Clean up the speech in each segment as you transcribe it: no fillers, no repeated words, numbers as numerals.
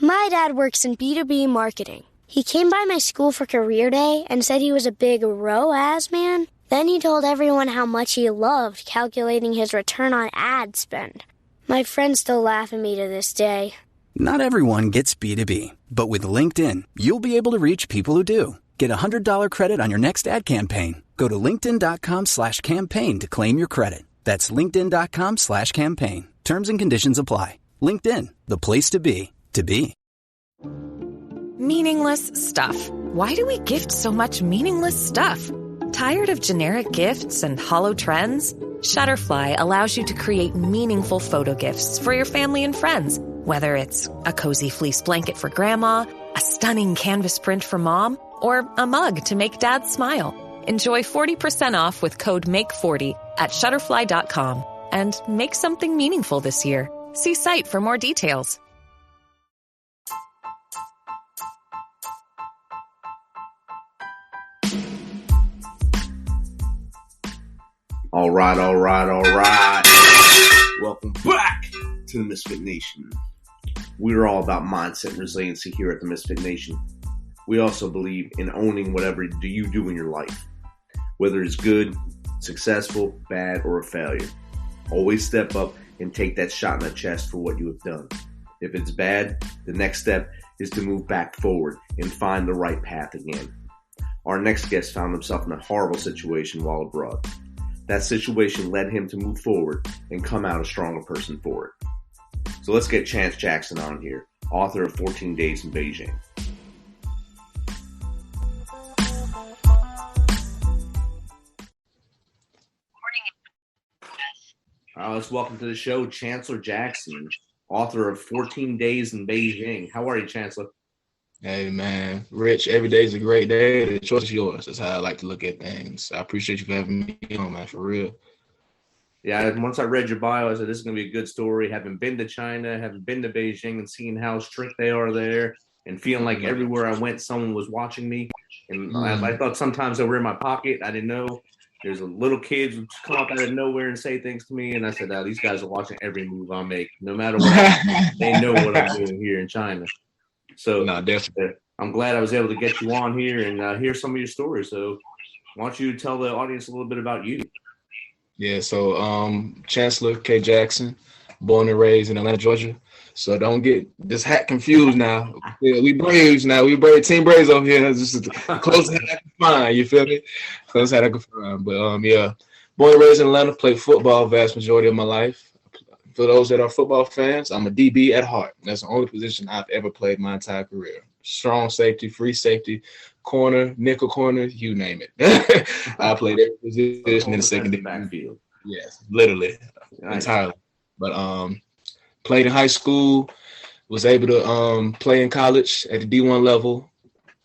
My dad works in B2B marketing. He came by my school for career day and said he was a big ROAS man. Then he told everyone how much he loved calculating his return on ad spend. My friends still laugh at me to this day. Not everyone gets B2B, but with LinkedIn, you'll be able to reach people who do. Get a $100 credit on your next ad campaign. Go to linkedin.com/campaign to claim your credit. That's linkedin.com/campaign. Terms and conditions apply. LinkedIn, the place to be, to be. Meaningless stuff. Why do we gift so much meaningless stuff? Tired of generic gifts and hollow trends? Shutterfly allows you to create meaningful photo gifts for your family and friends. Whether it's a cozy fleece blanket for grandma, a stunning canvas print for mom, or a mug to make dad smile. Enjoy 40% off with code MAKE40 at Shutterfly.com and make something meaningful this year. See site for more details. All right. Welcome back to the Misfit Nation. We're all about mindset and resiliency here at the Misfit Nation. We also believe in owning whatever you do in your life, whether it's good, successful, bad, or a failure. Always step up and take that shot in the chest for what you have done. If it's bad, the next step is to move back forward and find the right path again. Our next guest found himself in a horrible situation while abroad. That situation led him to move forward and come out a stronger person for it. So let's get Chance Jackson on here, author of 14 Days in Beijing. Let's welcome to the show, Chancellor Jackson, author of 14 Days in Beijing. How are you, Chancellor? Hey, man. Rich, every day is a great day. The choice is yours. That's how I like to look at things. I appreciate you for having me on, man, for real. Yeah, once I read your bio, I said, this is going to be a good story. Having been to China, having been to Beijing and seeing how strict they are there and feeling like everywhere I went, someone was watching me. And I thought sometimes they were in my pocket. I didn't know. There's a little kids who come up out of nowhere and say things to me. And I said, these guys are watching every move I make. No matter what, they know what I'm doing here in China. So definitely. I'm glad I was able to get you on here and hear some of your stories. So why don't you tell the audience a little bit about you? Yeah, so Chancellor K. Jackson, born and raised in Atlanta, Georgia. So don't get this hat confused now. Yeah, we Braves now. We Team Braves over here. This is the closest hat I can find. You feel me? Closest hat I can find. But yeah, born and raised in Atlanta. Played football vast majority of my life. For those that are football fans, I'm a DB at heart. That's the only position I've ever played my entire career. Strong safety, free safety, corner, nickel corner, you name it. I played every position in the second backfield. Yes, literally, entirely. But played in high school, was able to play in college at the D1 level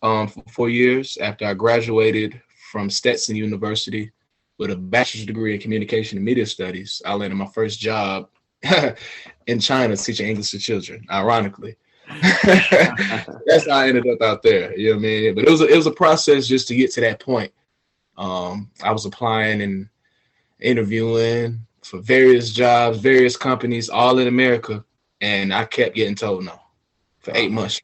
for 4 years after I graduated from Stetson University with a bachelor's degree in communication and media studies. I landed my first job in China teaching English to children, ironically. That's how I ended up out there. You know what I mean? But it was a process just to get to that point. I was applying and interviewing for various jobs, various companies, all in America, and I kept getting told no for 8 months.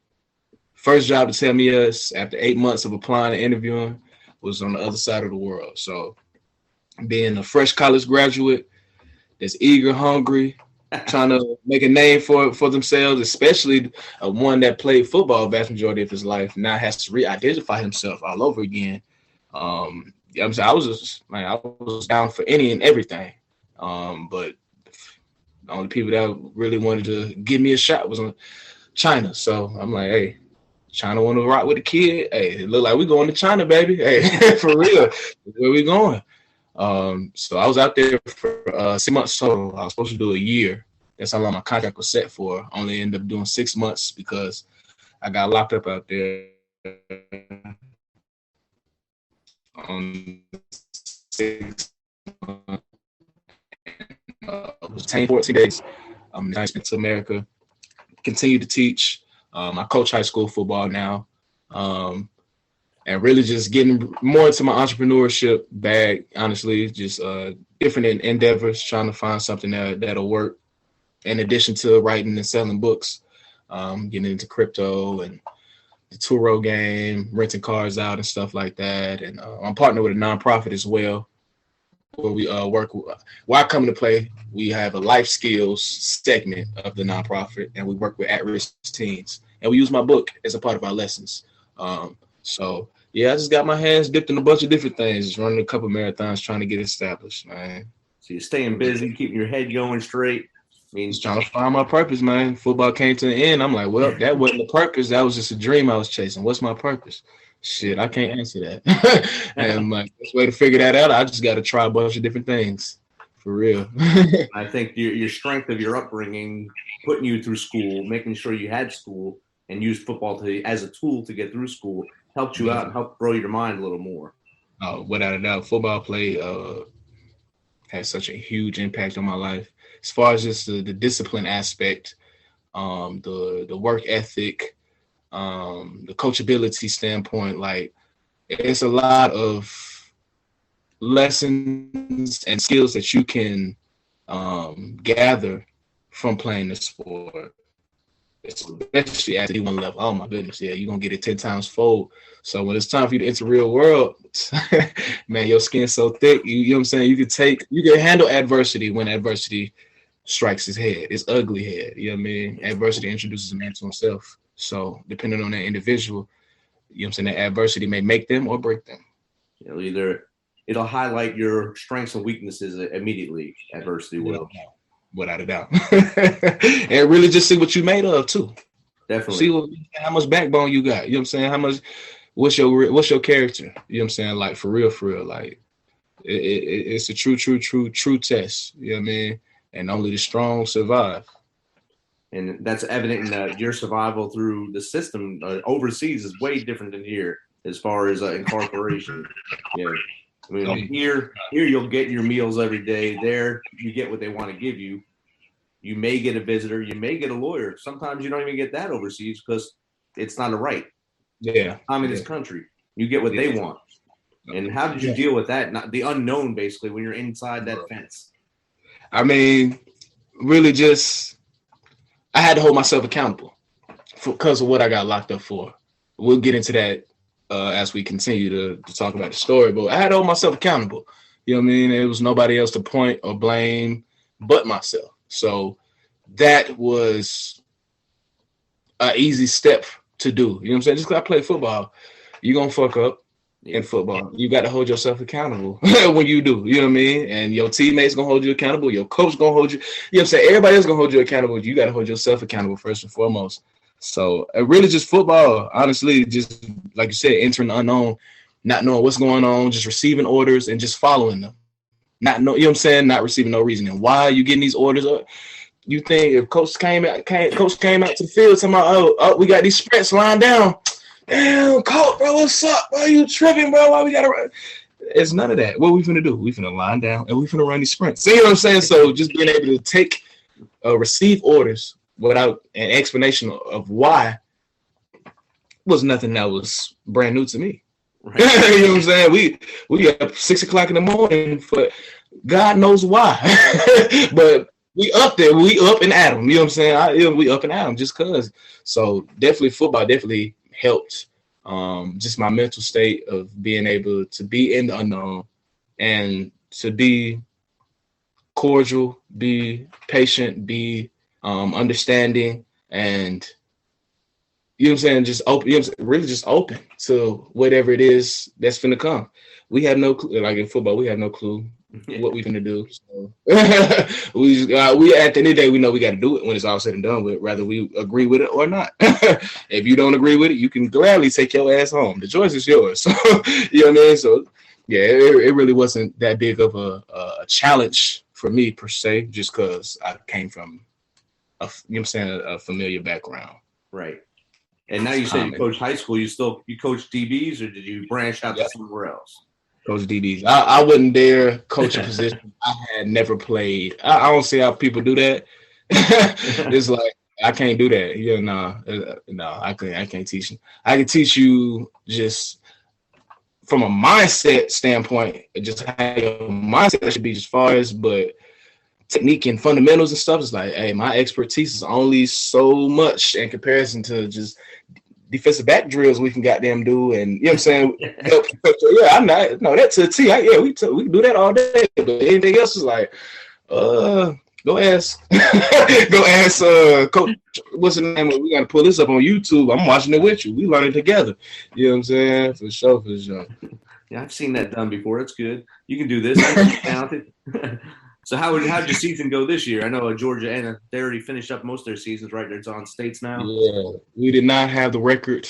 First job to tell me yes after 8 months of applying and interviewing was on the other side of the world. So being a fresh college graduate that's eager, hungry, trying to make a name for themselves, especially one that played football the vast majority of his life, now has to re-identify himself all over again. I was down for any and everything. But the only people that really wanted to give me a shot was China. So I'm like, hey, China want to rock with the kid. Hey, it look like we going to China, baby. Hey, for real, where we going? So I was out there for 6 months total. I was supposed to do a year. That's how long my contract was set for. Only ended up doing 6 months because I got locked up out there on 6 months. It was 14 days. I spent to America. Continue to teach. I coach high school football now. And really just getting more into my entrepreneurship bag, honestly, just different endeavors, trying to find something that'll work in addition to writing and selling books. getting into crypto and the Turo game, renting cars out and stuff like that. And I'm partnered with a nonprofit as well, where we work with, where I come into play. We have a life skills segment of the nonprofit, and we work with at-risk teens. And we use my book as a part of our lessons. So yeah, I just got my hands dipped in a bunch of different things, just running a couple marathons, trying to get established, man. So you're staying busy, keeping your head going straight. I mean, Just trying to find my purpose, man. Football came to the end. I'm like, well, that wasn't the purpose. That was just a dream I was chasing. What's my purpose? Shit, I can't answer that. And my best way to figure that out, I just got to try a bunch of different things, for real. I think your strength of your upbringing, putting you through school, making sure you had school, and used football as a tool to get through school, helped you out and helped grow your mind a little more. Without a doubt, football play has such a huge impact on my life. As far as just the discipline aspect, the work ethic, the coachability standpoint, like it's a lot of lessons and skills that you can gather from playing the sport, especially at the D1 level. Oh my goodness, yeah, you're gonna get it 10 times fold. So when it's time for you to enter the real world, man, your skin's so thick, you know what I'm saying? You can handle adversity when adversity strikes his head, his ugly head. You know what I mean? Adversity introduces a man to himself. So depending on that individual, you know what I'm saying, that adversity may make them or break them. It'll highlight your strengths and weaknesses immediately. Adversity will. Without a doubt. And really just see what you made of too. Definitely. See how much backbone you got. You know what I'm saying? What's your character? You know what I'm saying? Like for real. Like it's a true test. You know what I mean? And only the strong survive. And that's evident in your survival through the system overseas is way different than here as far as incarceration. Yeah. I mean, here you'll get your meals every day. There you get what they want to give you. You may get a visitor. You may get a lawyer. Sometimes you don't even get that overseas because it's not a right. Yeah. Communist country. You get what they want. And how did you deal with that? Not the unknown, basically, when you're inside that fence. I mean, really I had to hold myself accountable because of what I got locked up for. We'll get into that as we continue to talk about the story, but I had to hold myself accountable. You know what I mean? There was nobody else to point or blame but myself. So that was an easy step to do. You know what I'm saying? Just because I play football, you're going to fuck up in football. You got to hold yourself accountable when you do. You know what I mean? And your teammates going to hold you accountable. Your coach going to hold you. You know what I'm saying? Everybody else going to hold you accountable. You got to hold yourself accountable first and foremost. So really just football, honestly, just like you said, entering the unknown, not knowing what's going on, just receiving orders and just following them. You know what I'm saying? Not receiving no reasoning. Why are you getting these orders? You think if coach came out to the field, talking about, oh, we got these sprints lined down. Damn, coach, bro, what's up? Why are you tripping, bro? Why we got to run? It's none of that. What we finna do? We finna line down and we finna run these sprints. See what I'm saying? So just being able to receive orders without an explanation of why was nothing that was brand new to me. Right. You know what I'm saying? We up 6 o'clock in the morning for God knows why. But we up there. We up and at 'em. You know what I'm saying? We up and at 'em just cause. So definitely football definitely helped just my mental state of being able to be in the unknown and to be cordial, be patient, be understanding, and you know what I'm saying, just open, you know what I'm saying? Really just open to whatever it is that's finna come. We have no clue, like in football, we have no clue what we finna do. So we at the end of the day, we know we got to do it when it's all said and done with, whether we agree with it or not. If you don't agree with it, you can gladly take your ass home. The choice is yours. So you know what I mean? So yeah, it really wasn't that big of a challenge for me per se, just because I came from a familiar background. Right. And now you said you coach high school. You coach DBs, or did you branch out to somewhere else? Coach DBs. I wouldn't dare coach a position I had never played. I don't see how people do that. It's like I can't do that. Yeah, no, I can't teach you. I can teach you just from a mindset standpoint, just how your mindset should be as far as, but technique and fundamentals and stuff. It's like, hey, my expertise is only so much in comparison to just defensive back drills we can goddamn do, and you know what I'm saying. Yeah, I'm not no that to the T. We can do that all day, but anything else is like, go ask Coach. What's the name? We got to pull this up on YouTube. I'm watching it with you. We learning together. You know what I'm saying? For sure. Yeah, I've seen that done before. It's good. You can do this. I'm talented. So how'd your season go this year? I know Georgia and they already finished up most of their seasons, right? They're on states now. Yeah, we did not have the record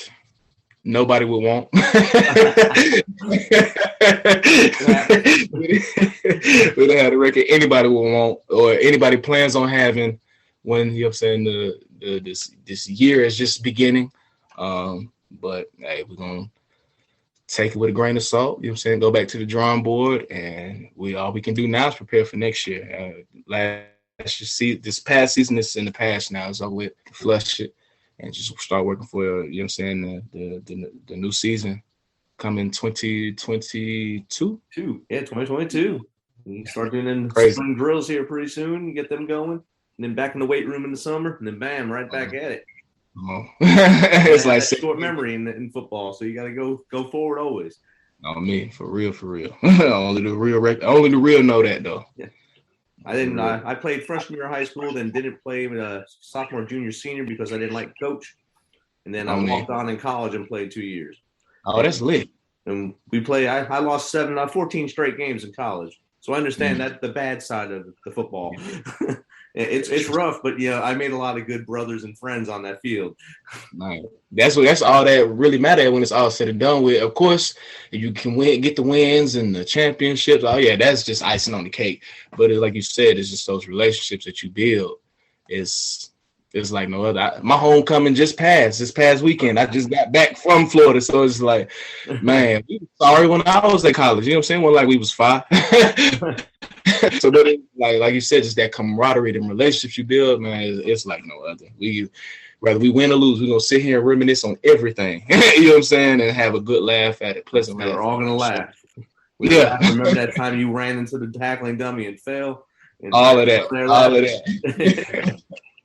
nobody would want. We didn't have the record anybody would want or anybody plans on having when, you know what I'm saying, this year is just beginning. But hey, we're gonna take it with a grain of salt, you know what I'm saying? Go back to the drawing board, and all we can do now is prepare for next year. Let's just see, this past season is in the past now. It's over with, flush it, and just start working for, you know what I'm saying, the new season coming 2022. Yeah, 2022. You start doing spring drills here pretty soon, get them going, and then back in the weight room in the summer, and then bam, right back at it. It's like short memory in football, so you got to go forward always. Oh, me, for real. only the real know that though. Yeah, I didn't. I played freshman year of high school, then didn't play sophomore, junior, senior because I didn't like coach, and then I walked on in college and played 2 years. Oh, that's lit. And we play. I lost 14 straight games in college, so I understand that the bad side of the football. It's rough, but yeah, I made a lot of good brothers and friends on that field. Right. That's all that really matters when it's all said and done with. Of course, if you can get the wins and the championships, oh yeah, that's just icing on the cake. But like you said, it's just those relationships that you build. It's like no other. My homecoming just passed this past weekend. I just got back from Florida, so it's like, man, we were sorry when I was at college. You know what I'm saying? When like we was 5. So, but like you said, just that camaraderie and relationships you build, man, it's like no other. Whether we win or lose, we're gonna sit here and reminisce on everything. You know what I'm saying, and have a good laugh at it, pleasant laugh. We're all gonna laugh. Yeah. Remember that time you ran into the tackling dummy and fell? And all of that.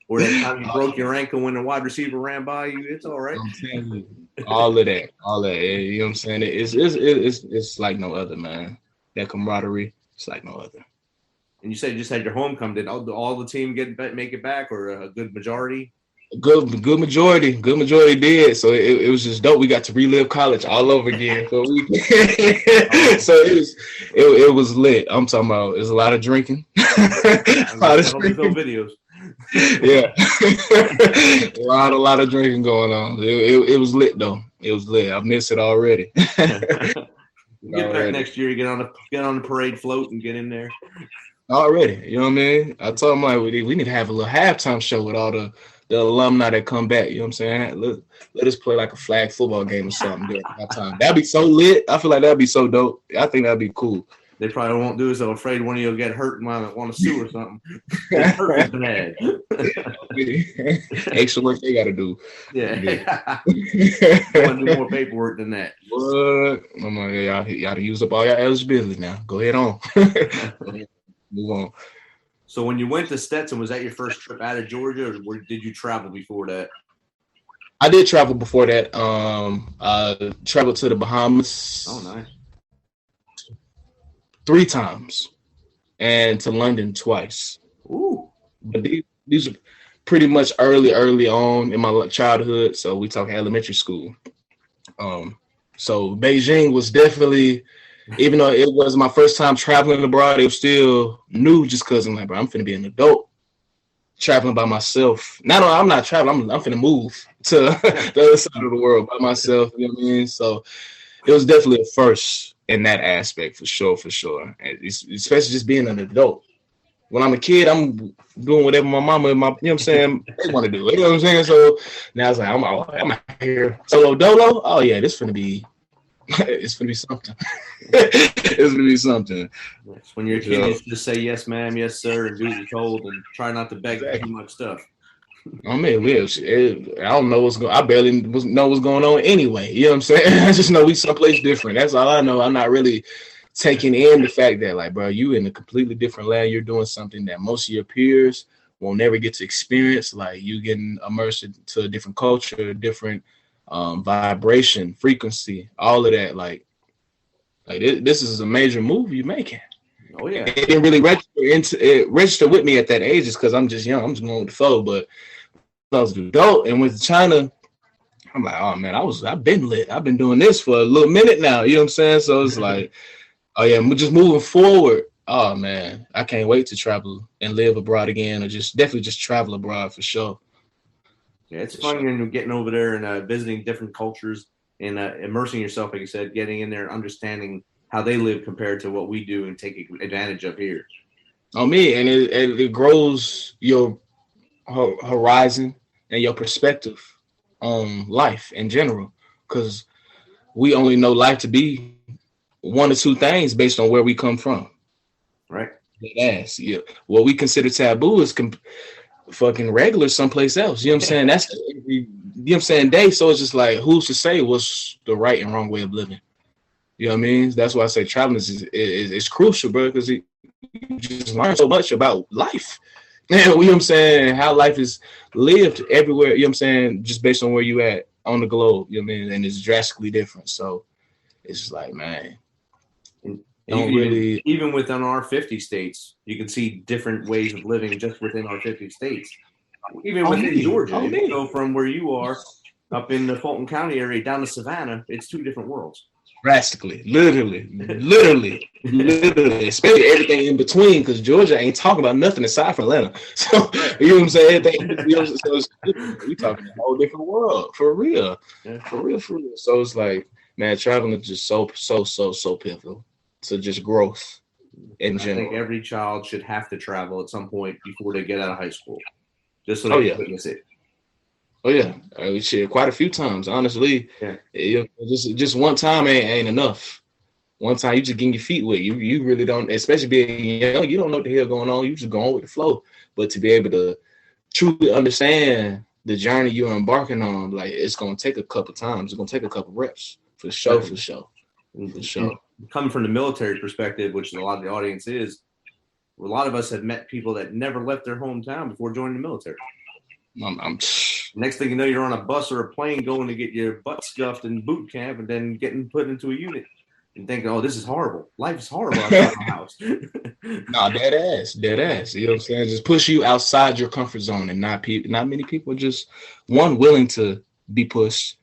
Or that time you broke your ankle when the wide receiver ran by you. It's all right. I'm telling you, all of that. You know what I'm saying? It's like no other, man. That camaraderie, it's like no other. And you said you just had your homecoming. Did all the team make it back, or a good majority? Good majority did. So it was just dope. We got to relive college all over again. So it was lit. I'm talking about. There's a lot of drinking. A lot of drinking. Videos. Yeah, a lot of drinking going on. It was lit though. It was lit. I missed it already. Get back next year. Get on the parade float and get in there. Already, you know what I mean? I told him like we need to have a little halftime show with all the alumni that come back. You know what I'm saying? Let us play like a flag football game or something during that time. That'd be so lit. I feel like that'd be so dope. I think that'd be cool. They probably won't do it, so afraid one of you will get hurt and want to sue or something. Hurt bad. Extra work they got to do. Yeah. I want to do more paperwork than that. What? Y'all use up all your eligibility now. Go ahead on. Move on. So when you went to Stetson, was that your first trip out of Georgia, or did you travel before that? I did travel before that. I traveled to the Bahamas. Oh, nice. 3 times, and to London twice. Ooh. But these are pretty much early on in my childhood. So we talk elementary school. So Beijing was definitely, even though it was my first time traveling abroad, it was still new just because I'm like, bro, I'm finna be an adult traveling by myself. I'm not traveling. I'm finna move to the other side of the world by myself. You know what I mean? So it was definitely a first in that aspect, for sure. And especially just being an adult. When I'm a kid, I'm doing whatever my mama and you know what I'm saying, they want to do. You know what I'm saying? So now it's like, I'm out here solo dolo. Oh yeah, it's gonna be something. It's gonna be something. When you're a kid, you just say yes, ma'am, yes, sir, and do what you're told, and try not to beg too much stuff. I mean, I don't know what's going. I barely know what's going on anyway. You know what I'm saying? I just know we someplace different. That's all I know. I'm not really taking in the fact that, like, bro, you in a completely different land. You're doing something that most of your peers will never get to experience. Like, you getting immersed into a different culture, different vibration, frequency, all of that. Like this is a major move you're making. Oh yeah, it didn't really register with me at that age, just because I'm just young. I'm just going with the flow. But when I was an adult and went to China, I'm like, oh man, I've been lit. I've been doing this for a little minute now. You know what I'm saying? So it's like, oh yeah, we're just moving forward. Oh man, I can't wait to travel and live abroad again, or definitely just travel abroad for sure. Yeah, it's fun when you're getting over there and visiting different cultures and immersing yourself, like you said, getting in there, understanding how they live compared to what we do and taking advantage of here. Oh me, and it grows your horizon and your perspective on life in general, because we only know life to be one or two things based on where we come from. Right. Yes. Yeah. What we consider taboo is fucking regular someplace else. You know what I'm saying? That's you know what I'm saying, day. So it's just like, who's to say what's the right and wrong way of living? You know what I mean? That's why I say traveling is crucial, bro, because you just learn so much about life. You know what I'm saying? How life is lived everywhere, you know what I'm saying, just based on where you at on the globe, you know what I mean? And it's drastically different. So it's just like, man. Even within our 50 states, you can see different ways of living just within our 50 states. Even within Georgia, if you go from where you are up in the Fulton County area down to Savannah, it's two different worlds. Drastically, literally, especially everything in between, because Georgia ain't talking about nothing aside from Atlanta. So you know what I'm saying? We talking a whole different world, for real, for real. So it's like, man, traveling is just so pivotal to just growth in general. I think every child should have to travel at some point before they get out of high school, just so they can witness it. Oh yeah, shit, quite a few times, honestly. Yeah. Just one time ain't enough. One time you just getting your feet wet. You really don't, especially being young, you don't know what the hell going on. You just going with the flow. But to be able to truly understand the journey you're embarking on, like, it's gonna take a couple times. It's gonna take a couple reps for sure. Coming from the military perspective, which a lot of the audience is, a lot of us have met people that never left their hometown before joining the military. Next thing you know, you're on a bus or a plane going to get your butt scuffed in boot camp and then getting put into a unit and thinking, oh, this is horrible. Life is horrible outside my house. No, dead ass. You know what I'm saying? Just push you outside your comfort zone, and not many people are just, one, willing to be pushed.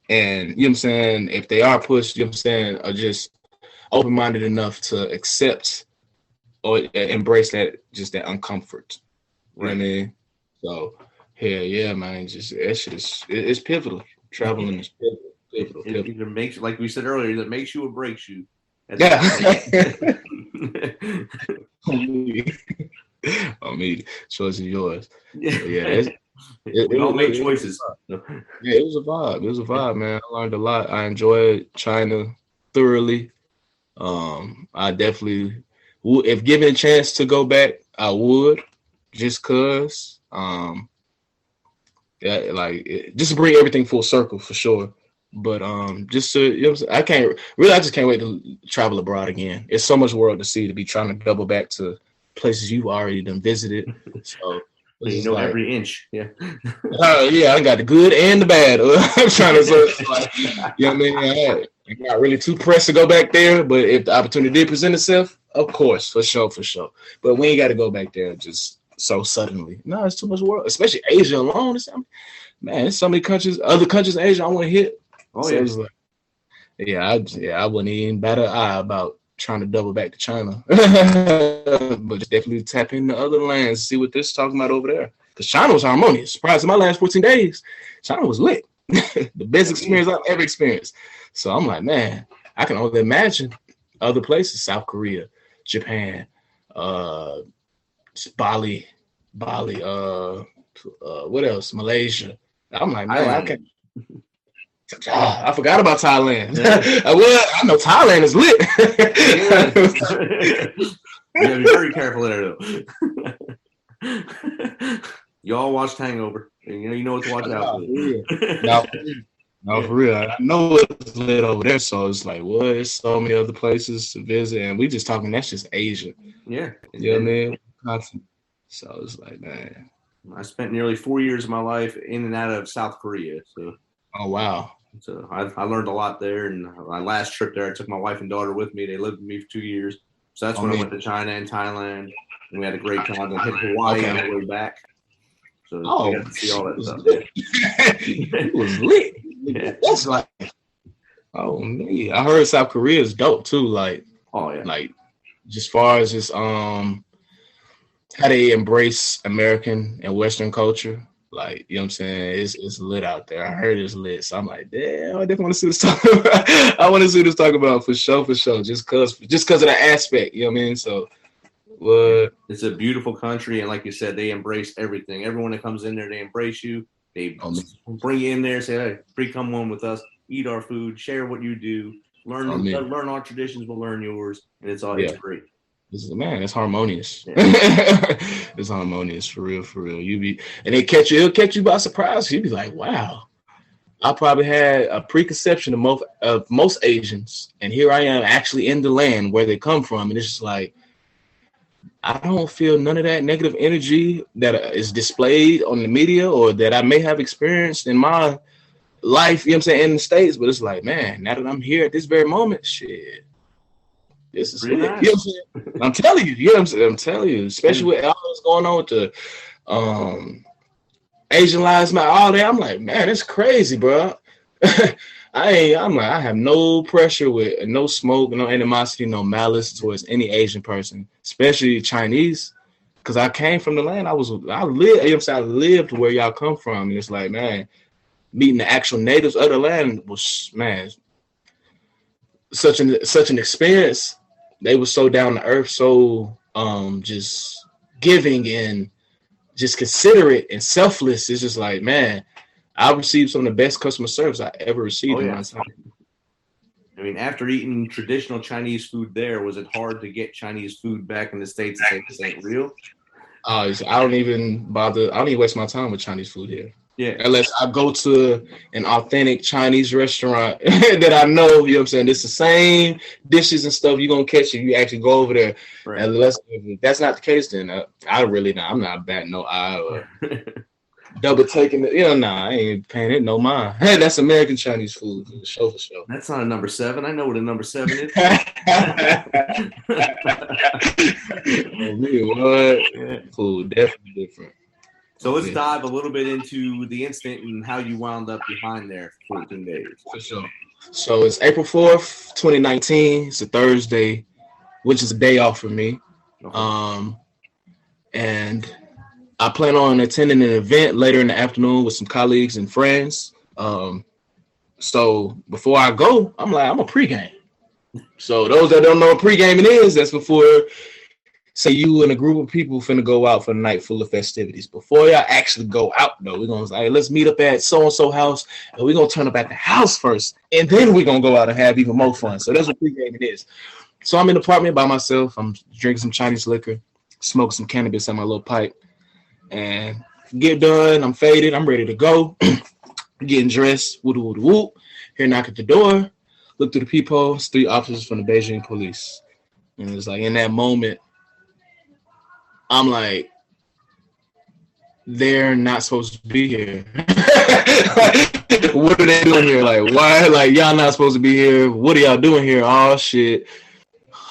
And, you know what I'm saying, if they are pushed, you know what I'm saying, are just open-minded enough to accept or embrace that uncomfort. You know what I mean? So, hell yeah, man. Just that shit it's pivotal. Traveling is pivotal. It either makes, like we said earlier, either makes you or breaks you. Yeah. On me. Choice is yours. So, yeah. We all make choices. Yeah, it was a vibe, man. I learned a lot. I enjoyed China thoroughly. I definitely would, if given a chance to go back, I would, just cause. Just to bring everything full circle for sure. But just to, you know, I just can't wait to travel abroad again. It's so much world to see, to be trying to double back to places you've already done visited. So you know, like, every inch. Yeah. I got the good and the bad. I'm trying to you know what I mean? I'm not really too pressed to go back there, but if the opportunity did present itself, of course, for sure. But we ain't got to go back there just so suddenly. No, it's too much world, especially Asia alone. There's so many countries, other countries in Asia I want to hit. Oh, so it's like, I wouldn't even bat an eye about trying to double back to China. But just definitely tap into other lands, see what this is talking about over there. Because China was harmonious. Surprised in my last 14 days, China was lit. The best experience I've ever experienced. So I'm like, man, I can only imagine other places, South Korea, Japan, Bali, what else? Malaysia. I'm like, man, I can't. I forgot about Thailand. I know Thailand is lit. You gotta be very careful there, though. You all watched Hangover, and you know what to watch out for. No, for real. I know it's lit over there, so it's like, what? There's so many other places to visit, and we just talking. That's just Asia. Yeah, You know what I mean? So it's like, man. I spent nearly 4 years of my life in and out of South Korea. So, oh wow. So I learned a lot there. And my last trip there, I took my wife and daughter with me. They lived with me for 2 years. So that's when I went to China and Thailand, and we had a great time. Then hit Hawaii on the way back. So we got to see all that stuff. It was lit. Yeah. That's like, oh man, I heard South Korea is dope too. Like, oh yeah, like just far as just how they embrace American and Western culture. Like, you know what I'm saying? It's lit out there. I heard it's lit. So I'm like, damn, I definitely want to see this talk about. I want to see this talk about for sure. Just cause of the aspect, you know what I mean? So what? It's a beautiful country, and like you said, they embrace everything. Everyone that comes in there, they embrace you. They bring you in there, say, hey, free, come on with us, eat our food, share what you do, learn our traditions, we'll learn yours, and it's all it's great. It's harmonious. Yeah. It's harmonious for real. It'll catch you by surprise. You'd be like, wow, I probably had a preconception of most Asians, and here I am actually in the land where they come from, and it's just like, I don't feel none of that negative energy that is displayed on the media or that I may have experienced in my life, you know what I'm saying, in the States. But it's like, man, now that I'm here at this very moment, shit. This is really nice. You know what I'm saying? I'm telling you, you know what I'm saying? I'm telling you, especially with all that's going on with the Asian Lives Matter, all that. I'm like, man, it's crazy, bro. I have no pressure with no smoke, no animosity, no malice towards any Asian person, especially Chinese, because I came from the land. I lived where y'all come from, and it's like, man, meeting the actual natives of the land was, man, such an experience. They were so down to earth, so just giving and just considerate and selfless. It's just like, man, I received some of the best customer service I ever received in my time. I mean, after eating traditional Chinese food there, was it hard to get Chinese food back in the States and say this ain't real? I don't even waste my time with Chinese food here. Yeah. Unless I go to an authentic Chinese restaurant that I know, you know what I'm saying, it's the same dishes and stuff you're going to catch if you actually go over there. Right. Unless if that's not the case, then I'm not batting no eye or double taking it. I ain't paying it no mind. Hey, that's American Chinese food for sure. That's not a number 7. I know what a number 7 is. What? Food, definitely different. So let's dive a little bit into the incident and how you wound up behind there for 14 days. For sure. So it's April 4th, 2019. It's a Thursday, which is a day off for me. Okay. And I plan on attending an event later in the afternoon with some colleagues and friends. So before I go, I'm a pregame. So those that don't know what pregaming is, that's before, say you and a group of people finna go out for a night full of festivities. Before y'all actually go out, though, we're gonna say, let's meet up at so-and-so house, and we're gonna turn up at the house first, and then we're gonna go out and have even more fun. So that's what pregaming is. So I'm in the apartment by myself. I'm drinking some Chinese liquor, smoking some cannabis on my little pipe, and get done. I'm faded. I'm ready to go. Getting dressed. Woo-woo-woo. Here, knock at the door. Look through the peephole. It's 3 officers from the Beijing police. And it's like in that moment, I'm like, they're not supposed to be here. What are they doing here? Like, why? Like, y'all not supposed to be here. What are y'all doing here? Oh, shit.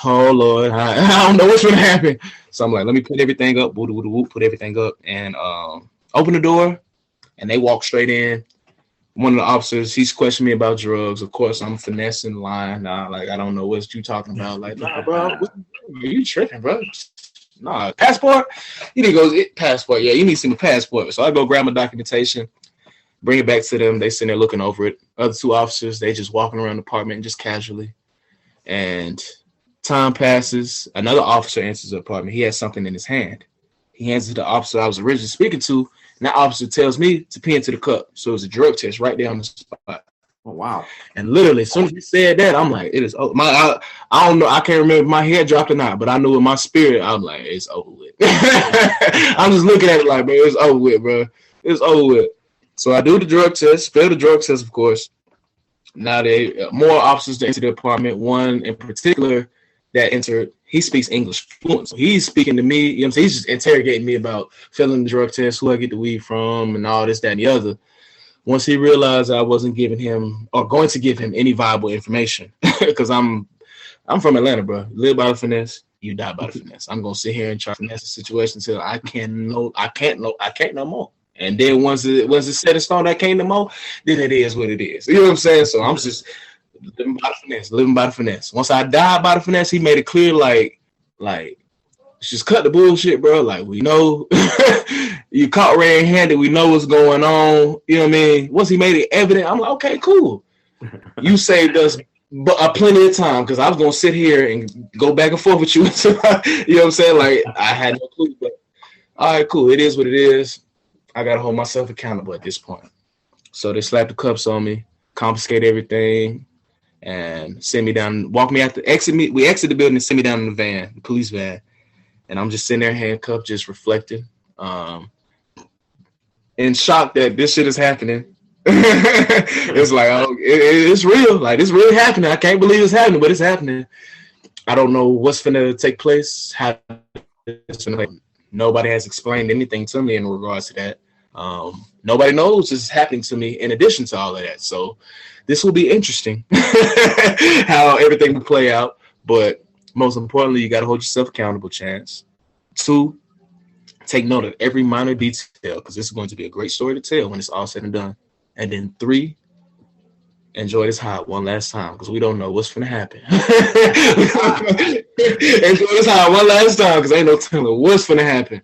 Oh, Lord. I don't know what's going to happen. So I'm like, let me put everything up. Put everything up. And open the door. And they walk straight in. One of the officers, he's questioning me about drugs. Of course, I'm finessing, lying. Nah, like, I don't know what you talking about. Like, nah, bro. Are you tripping, bro? Nah, passport? He goes, passport. Yeah, you need to see my passport. So I go grab my documentation, bring it back to them. They sitting there looking over it. Other 2 officers, they just walking around the apartment just casually. And time passes. Another officer enters the apartment. He has something in his hand. He hands it to the officer I was originally speaking to. And that officer tells me to pee into the cup. So it was a drug test right there on the spot. Oh, wow. And literally, as soon as he said that, I'm like, it is over. I don't know. I can't remember if my head dropped or not, but I knew in my spirit, I'm like, it's over with. I'm just looking at it like, bro, it's over with, bro. It's over with. So I do the drug test, fail the drug test, of course. Now they more officers to enter the apartment. One in particular that entered, he speaks English fluent. So he's speaking to me, you know what I'm saying? He's just interrogating me about filling the drug test, who I get the weed from, and all this, that, and the other. Once he realized I wasn't giving him or going to give him any viable information, because I'm from Atlanta, bro. Live by the finesse, you die by the finesse. I'm gonna sit here and try to finesse the situation until I can't no more. And then once it's set in stone, I can't no more, then it is what it is. You know what I'm saying? So I'm just living by the finesse. Once I died by the finesse, he made it clear, like, just cut the bullshit, bro. Like, we know you caught red-handed. We know what's going on. You know what I mean? Once he made it evident, I'm like, okay, cool. You saved us plenty of time, because I was gonna sit here and go back and forth with you. You know what I'm saying? Like, I had no clue. But all right, cool. It is what it is. I gotta hold myself accountable at this point. So they slapped the cuffs on me, confiscate everything, and send me down. We exit the building and send me down in the van, the police van. And I'm just sitting there handcuffed, just reflecting, in shock that this shit is happening. It's like, oh, it's real. Like, it's really happening. I can't believe it's happening, but it's happening. I don't know what's finna take place. Nobody has explained anything to me in regards to that. Nobody knows this is happening to me in addition to all of that. So this will be interesting how everything will play out. But most importantly, you got to hold yourself accountable, Chance. 2, take note of every minor detail, because this is going to be a great story to tell when it's all said and done. And then 3, enjoy this high one last time, because we don't know what's going to happen. Enjoy this high one last time, because ain't no telling what's going to happen.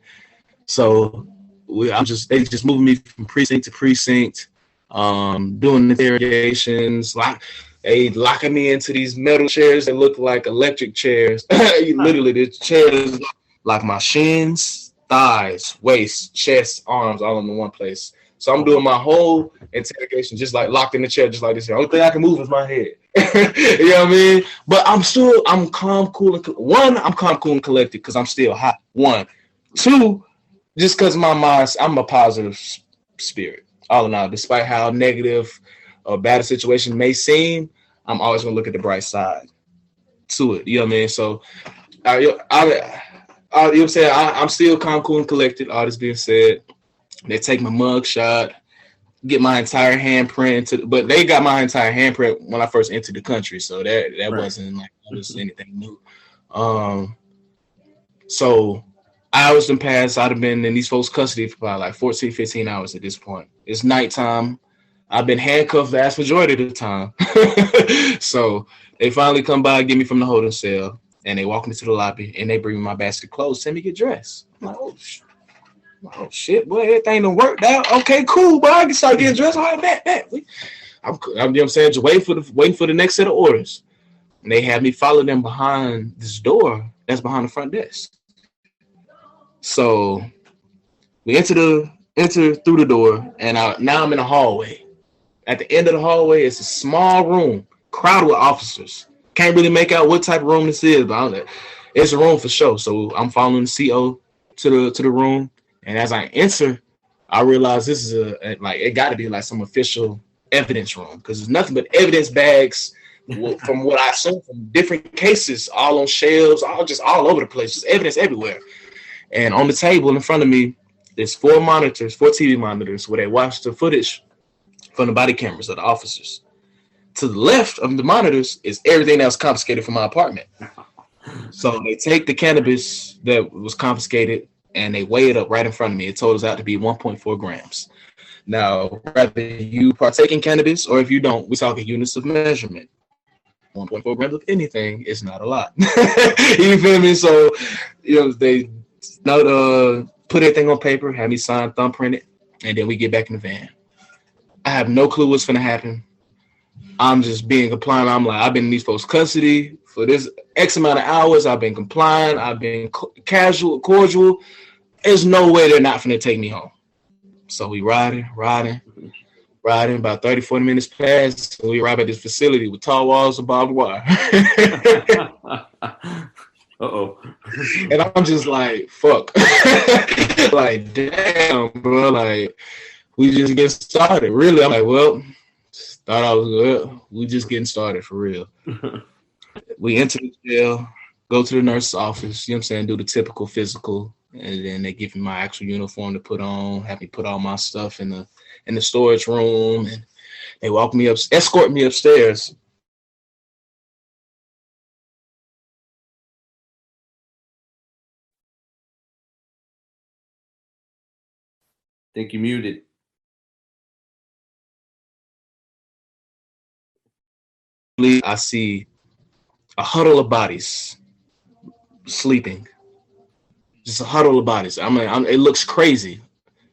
So they just moving me from precinct to precinct, doing interrogations, locking me into these metal chairs that look like electric chairs. Literally, the chairs like my shins, thighs, waist, chest, arms, all in one place. So I'm doing my whole interrogation just like locked in the chair, just like this. The only thing I can move is my head. You know what I mean? But I'm calm, cool, and I'm calm, cool, and collected because I'm still hot. 1, 2, just because my mind, I'm a positive spirit. All in all, despite how negative or bad a situation may seem, I'm always gonna look at the bright side to it. You know what I mean? So, you know what I'm saying? I'm still calm, cool, and collected. All this being said, they take my mug shot, get my entire handprint, but they got my entire handprint when I first entered the country, so that right. Wasn't like anything new. So hours have passed. I'd have been in these folks' custody for probably like 14, 15 hours at this point. It's nighttime. I've been handcuffed the vast majority of the time. So they finally come by, get me from the holding cell, and they walk me to the lobby, and they bring me my basket of clothes, tell me to get dressed. I'm like, oh shit, boy, everything done worked out. Okay, cool, bro. I can start getting dressed. All right, bet. You know what I'm saying? Just waiting for the next set of orders. And they had me follow them behind this door that's behind the front desk. So we enter through the door, and now I'm in a hallway. At the end of the hallway, it's a small room, crowded with officers. Can't really make out what type of room this is, but it's a room for sure. So I'm following the CO to the room, and as I enter, I realize this is it got to be like some official evidence room, because there's nothing but evidence bags from what I assume from different cases, all on shelves, all over the place, just evidence everywhere. And on the table in front of me, there's 4 TV monitors, where they watch the footage from the body cameras of the officers. To the left of the monitors is everything that was confiscated from my apartment. So they take the cannabis that was confiscated and they weigh it up right in front of me. It totals out to be 1.4 grams. Now, whether you partake in cannabis or if you don't, we're talking units of measurement. 1.4 grams of anything is not a lot. You feel me? So, they put everything on paper, have me sign, thumbprint it, and then we get back in the van. I have no clue what's going to happen. I'm just being compliant. I'm like, I've been in these folks' custody for this X amount of hours. I've been compliant. I've been cordial. There's no way they're not going to take me home. So we riding. About 30, 40 minutes past. So we arrive at this facility with tall walls and barbed wire. Uh-oh. And I'm just like, fuck. Like, damn, bro. Like, we just get started. Really, I'm like, well, Thought I was good. We just getting started for real. We enter the jail, go to the nurse's office, you know what I'm saying, do the typical physical, and then they give me my actual uniform to put on, have me put all my stuff in the storage room, and they walk me up, escort me upstairs. Think you muted. I see a huddle of bodies sleeping. Just a huddle of bodies. It looks crazy.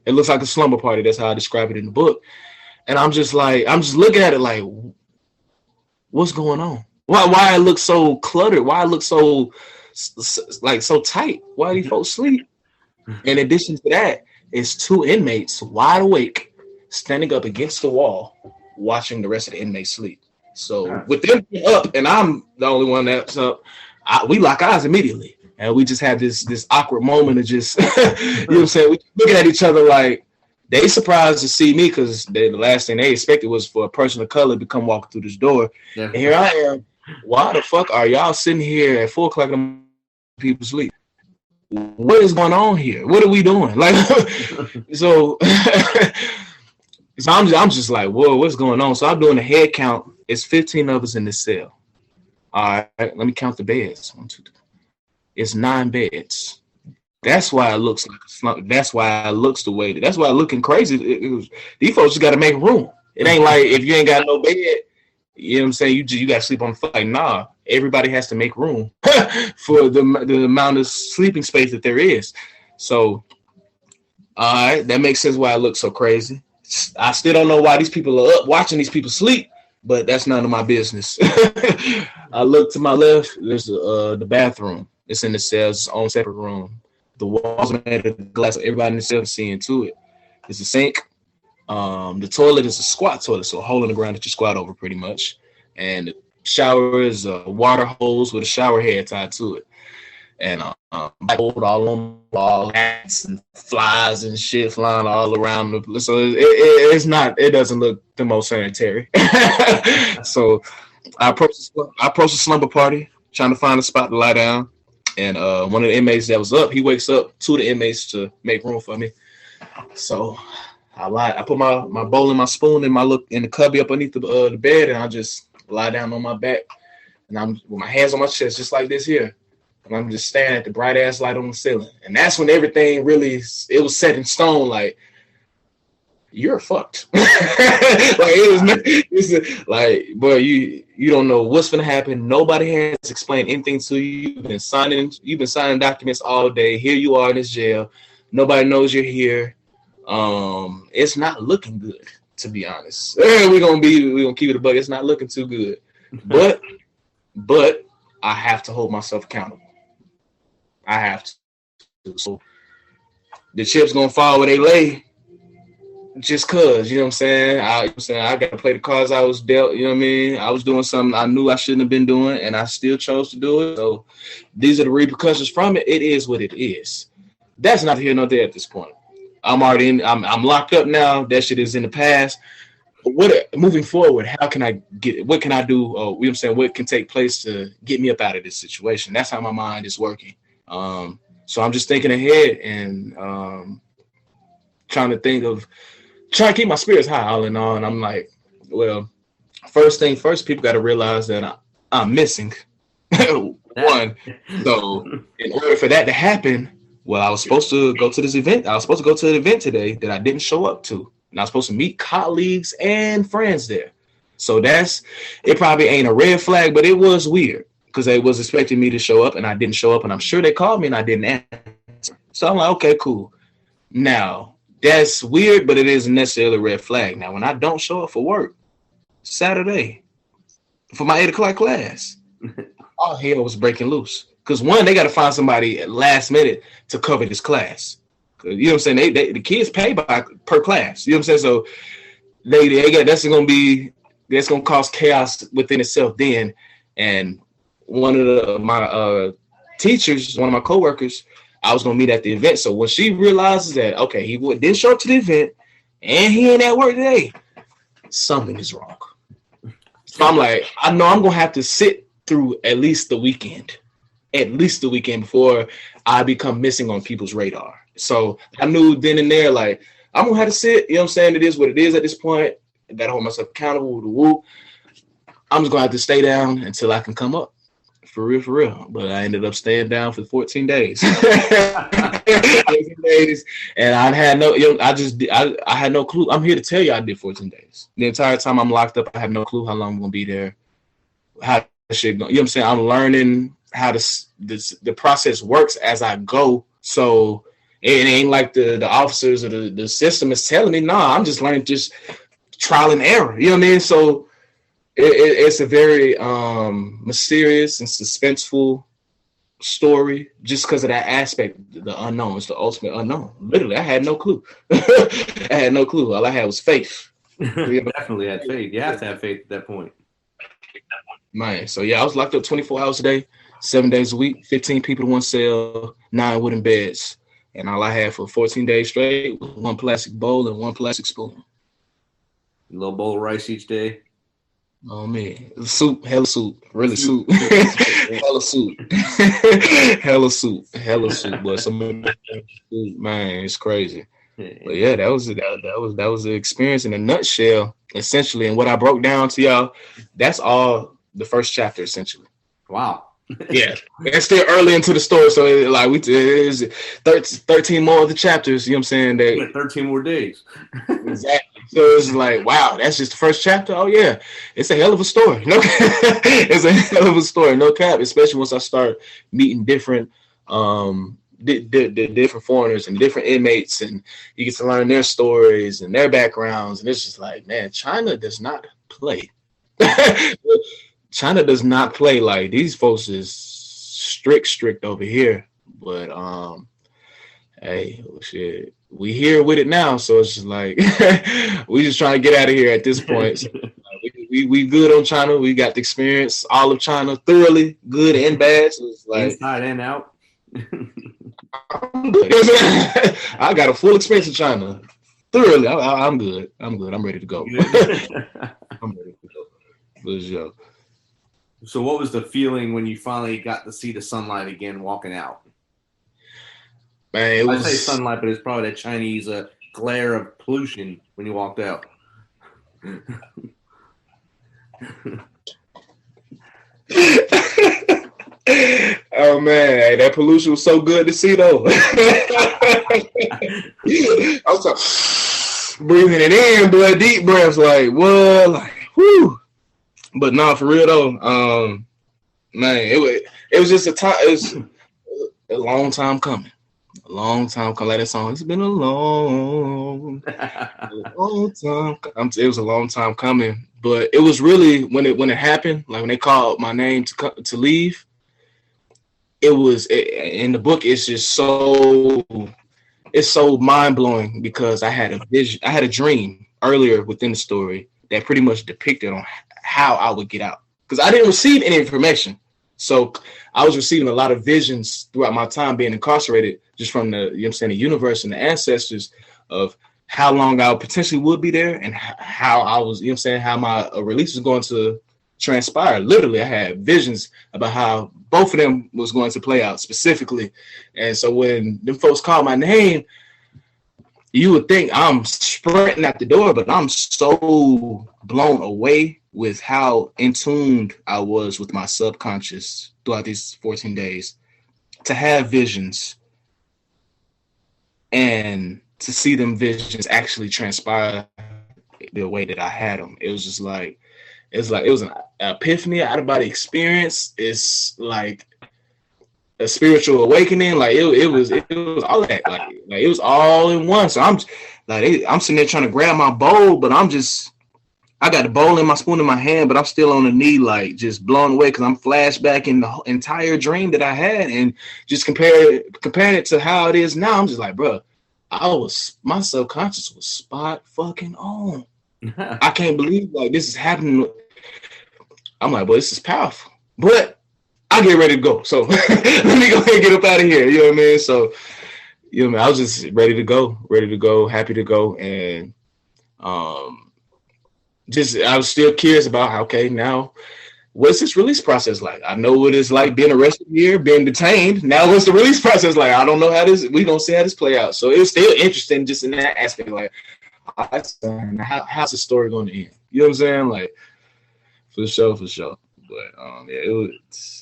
It looks like a slumber party. That's how I describe it in the book. And I'm just looking at it like, what's going on? Why it looks so cluttered? Why it looks so tight? Why do these folks sleep? In addition to that, it's 2 inmates wide awake, standing up against the wall, watching the rest of the inmates sleep. So with them up, and I'm the only one that's up, we lock eyes immediately. And we just had this awkward moment of just, you know what I'm saying? We looking at each other like they surprised to see me because the last thing they expected was for a person of color to come walking through this door. Yeah. And here I am. Why the fuck are y'all sitting here at 4 o'clock in the people sleep? What is going on here? What are we doing? Like, so I'm just like, whoa, what's going on? So I'm doing a head count. It's 15 of us in this cell. All right, let me count the beds. 1, 2, 3. It's 9 beds. That's why it looks like a slump. That's why it looks the way. That's why it's looking crazy. These folks just got to make room. It ain't like if you ain't got no bed, you know what I'm saying? You got to sleep on the floor. Like, nah, everybody has to make room for the amount of sleeping space that there is. So, all right, that makes sense why it looks so crazy. I still don't know why these people are up watching these people sleep, but that's none of my business. I look to my left. There's the bathroom. It's in the cell. It's its own separate room. The walls are made of glass. So everybody in the cell is seeing to it. There's a sink. The toilet is a squat toilet, so a hole in the ground that you squat over pretty much. And the shower is a water hose with a shower head tied to it. And all on all rats and flies and shit flying all around the place. So it doesn't look the most sanitary. So I approach the slumber party, trying to find a spot to lie down. And one of the inmates that was up, he wakes up 2 of the inmates to make room for me. So I put my bowl and my spoon in the cubby up underneath the bed, and I just lie down on my back, and I'm with my hands on my chest, just like this here. And I'm just staring at the bright ass light on the ceiling. And that's when everything really, it was set in stone. Like, you're fucked. Boy, you don't know what's gonna happen. Nobody has explained anything to you. You've been signing documents all day. Here you are in this jail. Nobody knows you're here. It's not looking good, to be honest. We're gonna keep it a buck. It's not looking too good. But I have to hold myself accountable. I have to. So the chips gonna fall where they lay. Just cause, you know what I'm saying? I got to play the cards I was dealt, you know what I mean? I was doing something I knew I shouldn't have been doing, and I still chose to do it. So these are the repercussions from it. It is what it is. That's not here nor there at this point. I'm locked up now. That shit is in the past. But moving forward, how can I what can I do? You know what I'm saying? What can take place to get me up out of this situation? That's how my mind is working. So I'm just thinking ahead and trying to keep my spirits high all in all. And I'm like, well, first thing first, people got to realize that I'm missing. One. So in order for that to happen, well, I was supposed to go to this event. I was supposed to go to an event today that I didn't show up to. And I was supposed to meet colleagues and friends there. So it probably ain't a red flag, but it was weird because they was expecting me to show up and I didn't show up. And I'm sure they called me and I didn't answer. So I'm like, okay, cool. Now, that's weird, but it isn't necessarily a red flag. Now, when I don't show up for work Saturday for my 8 o'clock class, all hell was breaking loose. Because one, they got to find somebody at last minute to cover this class. You know what I'm saying? The kids pay per class. You know what I'm saying? So that's going to cause chaos within itself then. And one of my teachers, one of my coworkers, I was going to meet at the event. So when she realizes that, okay, he didn't show up to the event and he ain't at work today, something is wrong. So I'm like, I know I'm gonna have to sit through at least the weekend before I become missing on people's radar. So I knew then and there, like, I'm gonna have to sit, you know what I'm saying? It is what it is at this point. I gotta hold myself accountable with the whoop. I'm just gonna have to stay down until I can come up. For real. But I ended up staying down for 14 days. 14 days. And I had no, I had no clue. I'm here to tell you I did 14 days. The entire time I'm locked up, I have no clue how long I'm gonna be there. How shit go. You know what I'm saying? I'm learning how the process works as I go. So it ain't like the officers or the system is telling me. Nah, I'm just learning, just trial and error. You know what I mean? So it's a very mysterious and suspenseful story just because of that aspect. The unknown. It's the ultimate unknown. Literally, I had no clue. I had no clue. All I had was faith. You definitely had faith. You have to have faith at that point. Man, so yeah, I was locked up 24 hours a day, 7 days a week, 15 people in one cell, 9 wooden beds. And all I had for 14 days straight was 1 plastic bowl and 1 plastic spoon. A little bowl of rice each day. Oh man, soup, hella soup, really soup, hella soup, hella soup. But some food, man, it's crazy. But yeah, that was the experience in a nutshell, essentially. And what I broke down to y'all, that's all the first chapter, essentially. Wow. Yeah, it's still early into the story, so it's 13 more of the chapters. You know what I'm saying? 13 more days. Exactly. So it's like, wow, that's just the first chapter. Oh yeah, it's a hell of a story. No, it's a hell of a story. No cap. Especially once I start meeting different, the different foreigners and different inmates, and you get to learn their stories and their backgrounds, and it's just like, man, China does not play. China does not play. Like, these folks is strict over here. But hey, shit, we here with it now, so it's just like we just trying to get out of here at this point. So, we good on China. We got the experience all of China thoroughly, good and bad. So it's like inside and out. I got a full experience in China thoroughly. I'm good. I'm ready to go. I'm ready to go. Let's go. So what was the feeling when you finally got to see the sunlight again walking out? Man, I say sunlight, but it's probably that Chinese glare of pollution when you walked out. Oh man, hey, that pollution was so good to see though. I was breathing it in, blood, deep breaths, like what, like whoo. But nah, for real though, man, it was just a time. It was a long time coming. A long time coming. Like that song. It's been a long time. It was a long time coming. But it was really when it happened. Like when they called my name to leave. It was in the book. It's just so mind blowing because I had a vision. I had a dream earlier within the story that pretty much depicted on how I would get out, because I didn't receive any information. So I was receiving a lot of visions throughout my time being incarcerated, just from the, you know what I'm saying, the universe and the ancestors of how long I potentially would be there and how I was, you know what I'm saying, how my release was going to transpire. Literally, I had visions about how both of them was going to play out specifically. And so when them folks called my name, you would think I'm sprinting out the door, but I'm so blown away with how in tuned I was with my subconscious throughout these 14 days to have visions and to see them visions actually transpire the way that I had them. It was just like, it was an epiphany, out of body experience. It's like a spiritual awakening. Like it was all of that. Like it was all in one. So I'm sitting there trying to grab my bowl, but I got the bowl and my spoon in my hand, but I'm still on the knee, like just blown away because I'm flashbacking the entire dream that I had and just comparing it to how it is now. I'm just like, bro, my subconscious was spot fucking on. I can't believe like this is happening. I'm like, boy, this is powerful. But I get ready to go. So let me go ahead and get up out of here. You know what I mean? So, you know what I mean? I was just ready to go, happy to go. And I was still curious about how, okay, now what's this release process like? I know what it's like being arrested here, being detained. Now what's the release process like? I don't know we gonna see how this play out. So it was still interesting just in that aspect, like how's the story going to end? You know what I'm saying? Like for sure. But yeah,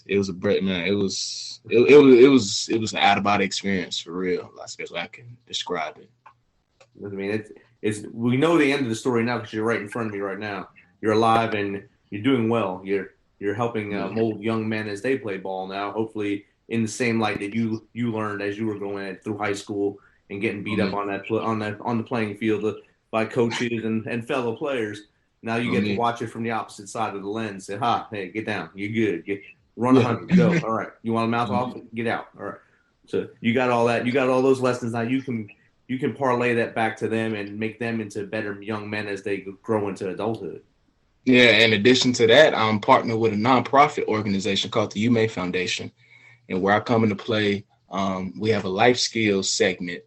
it was a break, man. It was an out of body experience for real. That's the best way I can describe it. I mean, it's we know the end of the story now because you're right in front of me right now. You're alive and you're doing well. You're helping mold young men as they play ball now. Hopefully, in the same light that you learned as you were going through high school and getting beat up on the playing field by coaches and fellow players. Now you get to watch it from the opposite side of the lens. Say, hey, get down. You're good. Run 100. Go. All right. You want a mouth off? Get out. All right. So you got all that. You got all those lessons. Now you can parlay that back to them and make them into better young men as they grow into adulthood. Yeah. In addition to that, I'm partnered with a nonprofit organization called the UMA Foundation. And where I come into play, we have a life skills segment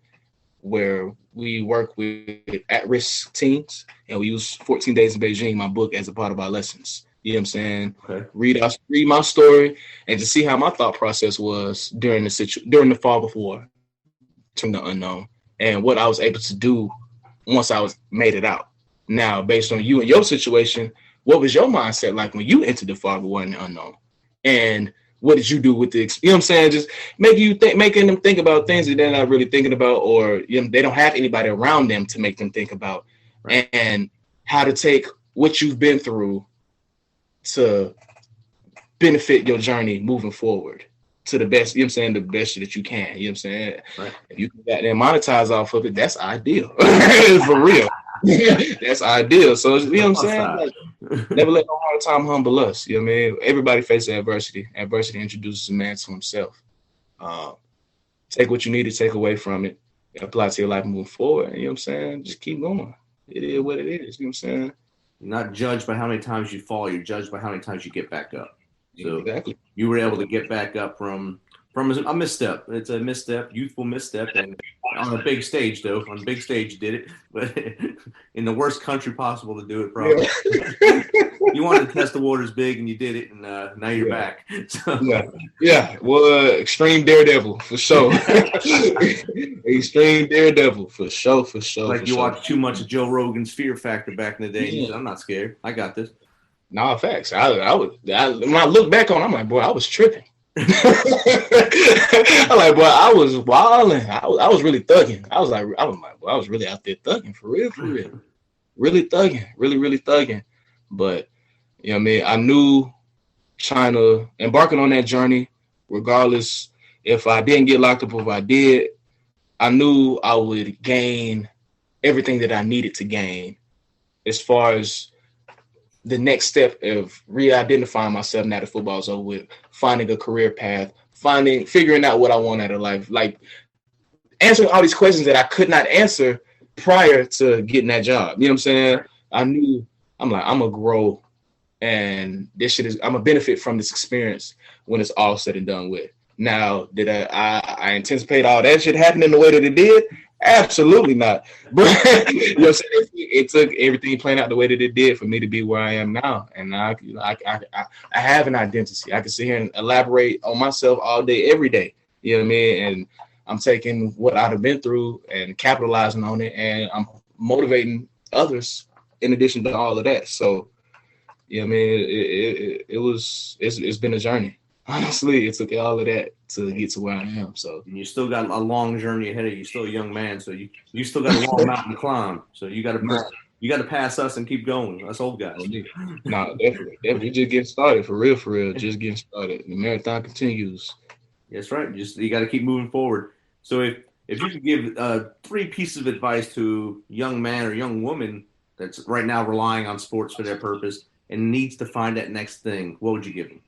where we work with at-risk teens, and we use 14 Days in Beijing, my book, as a part of our lessons. You know what I'm saying? Okay. Read my story and to see how my thought process was during the fog of war, to the unknown, and what I was able to do once I was made it out. Now, based on you and your situation, what was your mindset like when you entered the fog of war and the unknown? And what did you do with the, you know what I'm saying? Just making them think about things that they're not really thinking about, or they don't have anybody around them to make them think about, right. And how to take what you've been through to benefit your journey moving forward to the best, you know what I'm saying, the best that you can, you know what I'm saying? Right. If you can get there monetize off of it, that's ideal. For real. That's ideal. So, you know what I'm saying? Like, never let no hard time humble us. You know what I mean? Everybody faces adversity. Adversity introduces a man to himself. Take what you need to take away from it, apply to your life moving forward. You know what I'm saying? Just keep going. It is what it is. You know what I'm saying? You're not judged by how many times you fall. You're judged by how many times you get back up. So exactly. You were able to get back up from a misstep. It's a misstep, youthful misstep, and on a big stage, though. On a big stage, you did it, but in the worst country possible to do it, probably. Yeah. You wanted to test the waters big, and you did it, and now you're back. So. Yeah. Well, extreme daredevil for sure. Extreme daredevil for sure. Like you watched too much of Joe Rogan's Fear Factor back in the day. And you said, I'm not scared. I got this. No, facts. When I look back on it, I'm like, boy, I was tripping. I'm like, boy, I was wilding. I was really thugging. I was like, boy, I was really out there thugging for real. Really thugging, really thugging. But you know what I mean? I knew China embarking on that journey, regardless if I didn't get locked up or if I did, I knew I would gain everything that I needed to gain as far as the next step of re-identifying myself now that football's over with, finding a career path, figuring out what I want out of life, like answering all these questions that I could not answer prior to getting that job. You know what I'm saying? I knew I'm gonna grow, and I'm gonna benefit from this experience when it's all said and done with. Now, did I anticipate all that shit happening the way that it did? Absolutely not. But you know what I'm saying? It took everything playing out the way that it did for me to be where I am now. And I have an identity. I can sit here and elaborate on myself all day, every day. You know what I mean? And I'm taking what I've been through and capitalizing on it, and I'm motivating others in addition to all of that. So, you know what I mean? It's been a journey. Honestly, it took all of that to get to where I am. So, and you still got a long journey ahead of you. You're still a young man, so you still got a long mountain to climb. So you got to pass us and keep going. Us old guys. No, definitely. We just getting started for real. Just getting started. The marathon continues. That's right. You got to keep moving forward. So if you could give 3 pieces of advice to a young man or young woman that's right now relying on sports for their purpose and needs to find that next thing, what would you give them?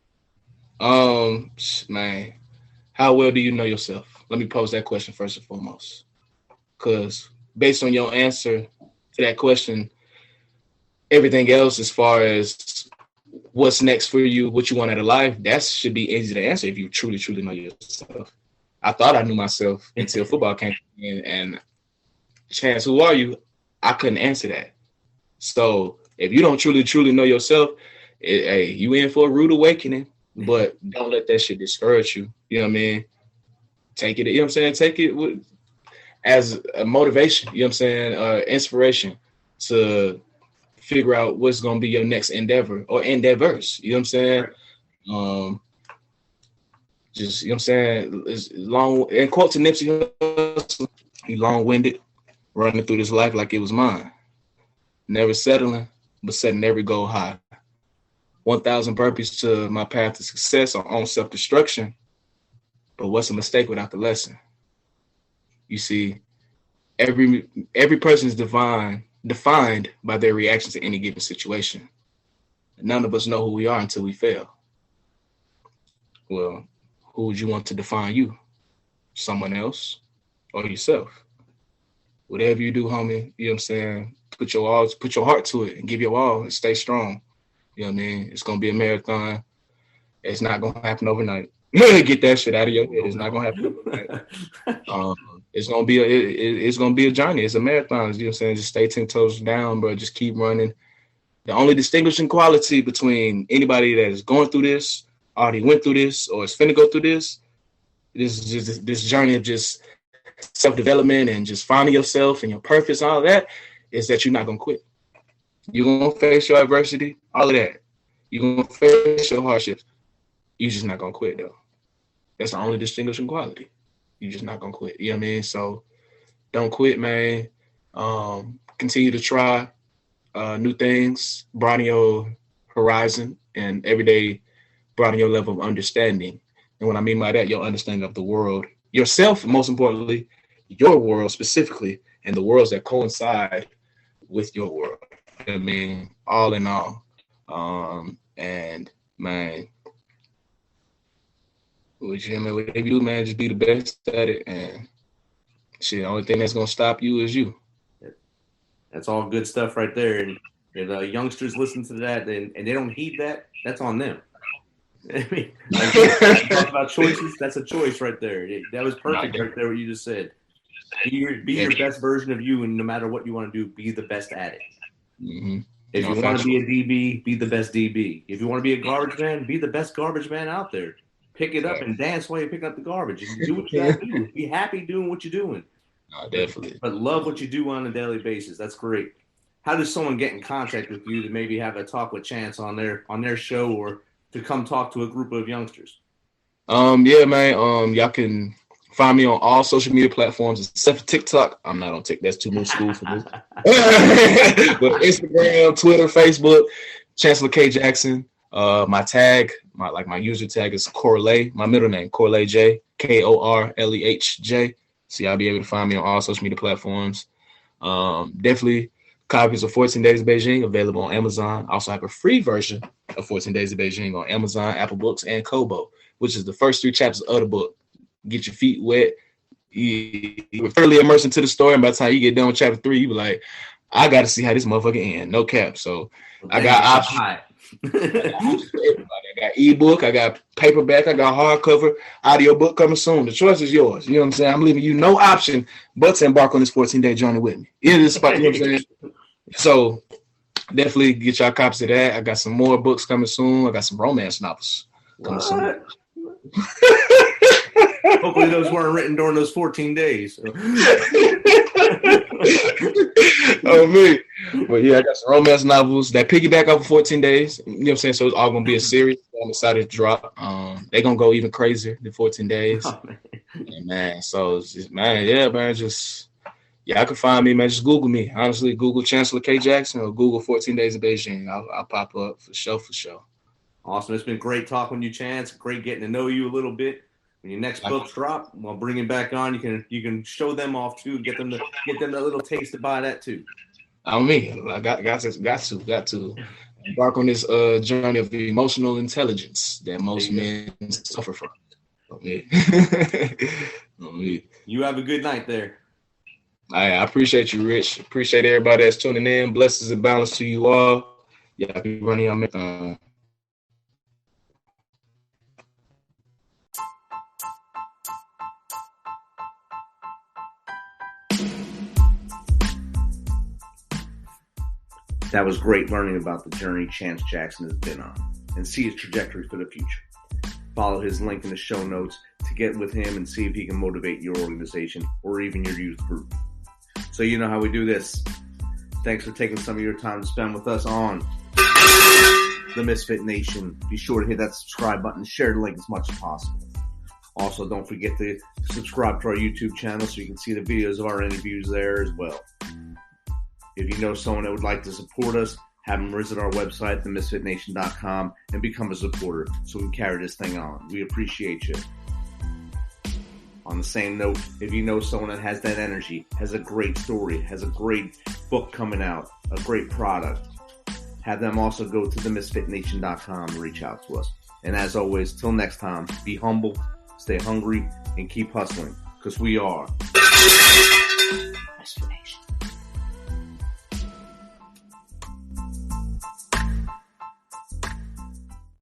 Man, how well do you know yourself? Let me pose that question first and foremost. Because based on your answer to that question, everything else as far as what's next for you, what you want out of life, that should be easy to answer if you truly, truly know yourself. I thought I knew myself until football came in, and Chance, who are you? I couldn't answer that. So If you don't truly know yourself, hey, you in for a rude awakening. But don't let that shit discourage you. You know what I mean? Take it, you know what I'm saying? Take it as a motivation, you know what I'm saying? Inspiration to figure out what's going to be your next endeavor or endeavors. You know what I'm saying? Just, you know what I'm saying? It's long, and quote to Nipsey Hussle, he long-winded, running through this life like it was mine. Never settling, but setting every goal high. 1,000 burpees to my path to success or own self-destruction. But what's a mistake without the lesson? You see, every person is defined by their reaction to any given situation. None of us know who we are until we fail. Well, who would you want to define you? Someone else or yourself? Whatever you do, homie, you know what I'm saying? Put your heart to it and give your all and stay strong. You know what I mean? It's going to be a marathon. It's not going to happen overnight. Get that shit out of your head. It's not going to happen overnight. It's going to be a journey. It's a marathon. You know what I'm saying? Just stay 10 toes down, bro. Just keep running. The only distinguishing quality between anybody that is going through this, already went through this, or is finna go through this journey of just self-development and just finding yourself and your purpose, all of that, is that you're not going to quit. You're going to face your adversity, all of that. You're going to face your hardships. You're just not going to quit, though. That's the only distinguishing quality. You're just not going to quit. You know what I mean? So don't quit, man. Continue to try new things, broaden your horizon, and every day broaden your level of understanding. And what I mean by that, your understanding of the world, yourself, most importantly, your world specifically, and the worlds that coincide with your world. I mean, all in all. And man, whatever you do, man, just be the best at it. And shit, the only thing that's gonna stop you is you. That's all good stuff right there. And if youngsters listen to that and they don't heed that, that's on them. I mean, like, talk about choices. That's a choice right there. That was perfect right there. What you just said. Be your best version of you, and no matter what you want to do, be the best at it. Mm-hmm. If you want to be a DB, be the best DB. If you want to be a garbage man, be the best garbage man out there. Pick it up and dance while you're picking up the garbage. And do what you got to do. Be happy doing what you're doing. Definitely. But love what you do on a daily basis. That's great. How does someone get in contact with you to maybe have a talk with Chance on their show, or to come talk to a group of youngsters? Yeah, man. Y'all can find me on all social media platforms except for TikTok. I'm not on TikTok. That's too new school for me. But Instagram, Twitter, Facebook, Chancellor K. Jackson. My user tag is Corley. My middle name, Corley J, KORLEHJ. So y'all be able to find me on all social media platforms. Definitely copies of 14 Days of Beijing available on Amazon. Also have a free version of 14 Days of Beijing on Amazon, Apple Books, and Kobo, which is the first 3 chapters of the book. Get your feet wet. You're thoroughly immersed into the story, and by the time you get done with chapter 3, you be like, I got to see how this motherfucker ends. No cap. So I got options. I got ebook, I got paperback, I got hardcover, audiobook coming soon. The choice is yours. You know what I'm saying? I'm leaving you no option but to embark on this 14-day journey with me. It is, you know what I'm saying? So definitely get y'all copies of that. I got some more books coming soon. I got some romance novels coming soon. Hopefully those weren't written during those 14 days. So. Oh, me. But yeah, I got some romance novels that piggyback off of 14 days. You know what I'm saying? So it's all going to be a series. I'm excited to drop. They're going to go even crazier than 14 days. Oh, man. So it's just, man, yeah, man, just, yeah, I can find me, man. Just Google me. Honestly, Google Chancellor K. Jackson or Google 14 Days of Beijing. I'll pop up for sure. Awesome. It's been great talking with you, Chance. Great getting to know you a little bit. When your next books drop, I'll bring it back on. You can show them off too. Get them that little taste to buy that too. I mean, I got to embark on this journey of emotional intelligence that most men suffer from. Yeah. You have a good night there. I appreciate you, Rich. Appreciate everybody that's tuning in. Blessings and balance to you all. Yeah, I be running on marathon. That was great learning about the journey Chance Jackson has been on and see his trajectory for the future. Follow his link in the show notes to get with him and see if he can motivate your organization or even your youth group. So you know how we do this. Thanks for taking some of your time to spend with us on the Misfit Nation. Be sure to hit that subscribe button, share the link as much as possible. Also, don't forget to subscribe to our YouTube channel so you can see the videos of our interviews there as well. If you know someone that would like to support us, have them visit our website, themisfitnation.com, and become a supporter so we can carry this thing on. We appreciate you. On the same note, if you know someone that has that energy, has a great story, has a great book coming out, a great product, have them also go to themisfitnation.com and reach out to us. And as always, till next time, be humble, stay hungry, and keep hustling, because we are